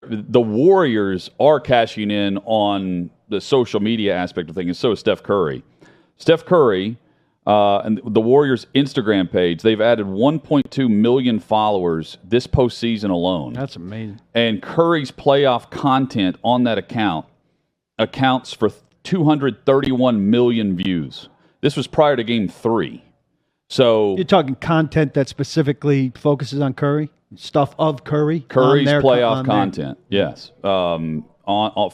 the Warriors are cashing in on the social media aspect of things, and so is Steph Curry. Steph Curry and the Warriors' Instagram page, they've added 1.2 million followers this postseason alone. That's amazing. And Curry's playoff content on that account accounts for 231 million views. This was prior to Game 3. So you're talking content that specifically focuses on Curry, stuff of Curry. Curry's playoff content, yes, on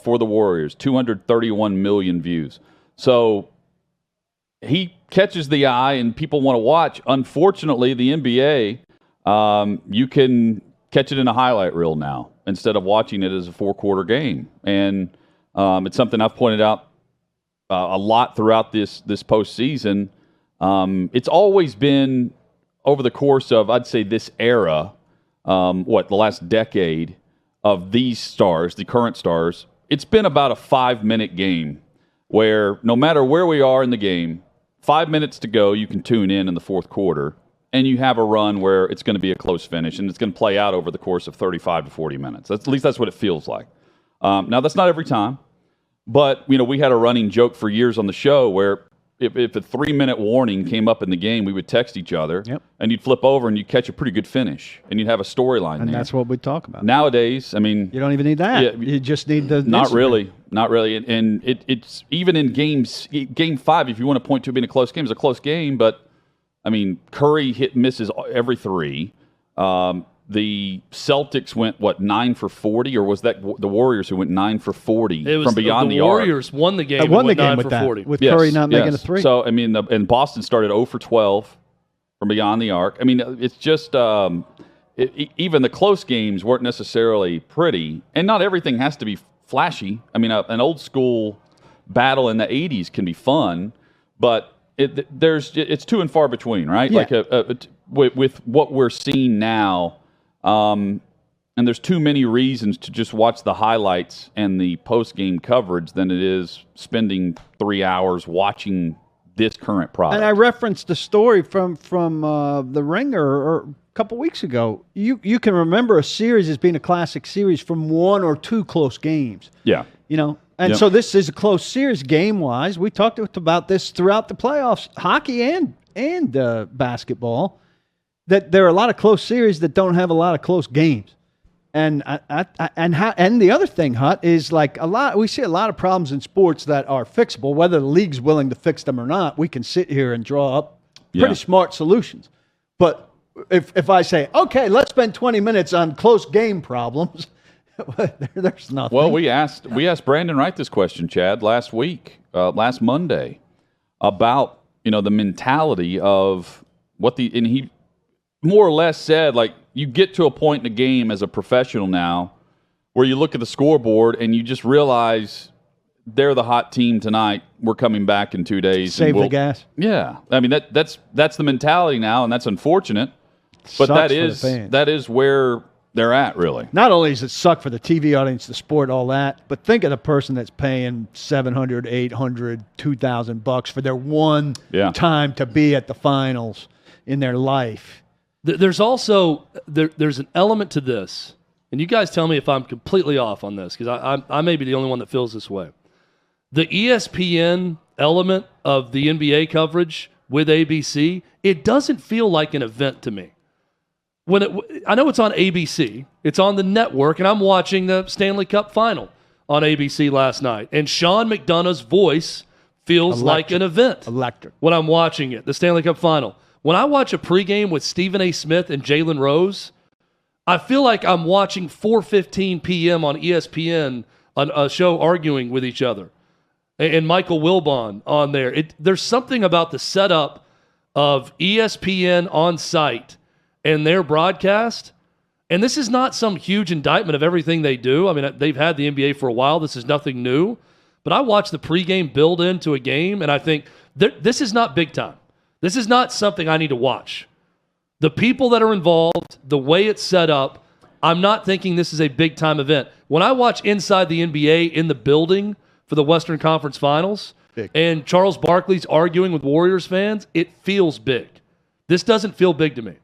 for the Warriors, 231 million views. So he catches the eye, and people want to watch. Unfortunately, the NBA, you can catch it in a highlight reel now instead of watching it as a 4-quarter game, and it's something I've pointed out a lot throughout this postseason. It's always been over the course of, I'd say, this era, the last decade of these stars, the current stars, it's been about a 5-minute game where no matter where we are in the game, 5 minutes to go, you can tune in the fourth quarter, and you have a run where it's going to be a close finish, and it's going to play out over the course of 35 to 40 minutes. At least that's what it feels like. Now, that's not every time, but we had a running joke for years on the show where if a 3-minute warning came up in the game, we would text each other, and you'd flip over and you'd catch a pretty good finish, and you'd have a storyline there. And that's what we talk about. Nowadays, you don't even need that. You just need the Not Instagram. really. And it's even in Game 5, if you want to point to it being a close game, it's a close game, but, Curry misses every three. The Celtics went 9 for 40, or was that the Warriors who went 9 for 40 from beyond the arc? The Warriors won the game. Won the game 9 with for that, 40. with Curry not making a three. So and Boston started 0 for 12 from beyond the arc. It's just even the close games weren't necessarily pretty, and not everything has to be flashy. An old school battle in the '80s can be fun, but it's too and far between, right? Yeah. With what we're seeing now. And there's too many reasons to just watch the highlights and the post-game coverage than it is spending 3 hours watching this current product. And I referenced the story from The Ringer a couple weeks ago. You can remember a series as being a classic series from 1 or 2 close games. Yeah. And so this is a close series game-wise. We talked about this throughout the playoffs, hockey and basketball, that there are a lot of close series that don't have a lot of close games. And and the other thing, Hut, is we see a lot of problems in sports that are fixable. Whether the league's willing to fix them or not, we can sit here and draw up pretty smart solutions. But if I say, okay, let's spend 20 minutes on close game problems, there's nothing. Well, we asked Brandon Wright this question, Chad, last last Monday, about the mentality of and he more or less said, you get to a point in the game as a professional now where you look at the scoreboard and you just realize they're the hot team tonight. We're coming back in 2 days. Save the gas. Yeah. That's the mentality now, and that's unfortunate. But that is where they're at, really. Not only does it suck for the TV audience, the sport, all that, but think of the person that's paying $700, $800, $2,000 for their one time to be at the finals in their life. There's also there's an element to this, and you guys tell me if I'm completely off on this, because I may be the only one that feels this way. The ESPN element of the NBA coverage with ABC, it doesn't feel like an event to me. I know it's on ABC, it's on the network, and I'm watching the Stanley Cup Final on ABC last night, and Sean McDonough's voice feels like an event. Electric. When I'm watching it, the Stanley Cup Final. When I watch a pregame with Stephen A. Smith and Jalen Rose, I feel like I'm watching 4:15 p.m. on ESPN, on a show arguing with each other, and Michael Wilbon on there. There's something about the setup of ESPN on site and their broadcast, and this is not some huge indictment of everything they do. They've had the NBA for a while. This is nothing new. But I watch the pregame build into a game, and I think this is not big time. This is not something I need to watch. The people that are involved, the way it's set up, I'm not thinking this is a big-time event. When I watch Inside the NBA in the building for the Western Conference Finals, and Charles Barkley's arguing with Warriors fans, it feels big. This doesn't feel big to me.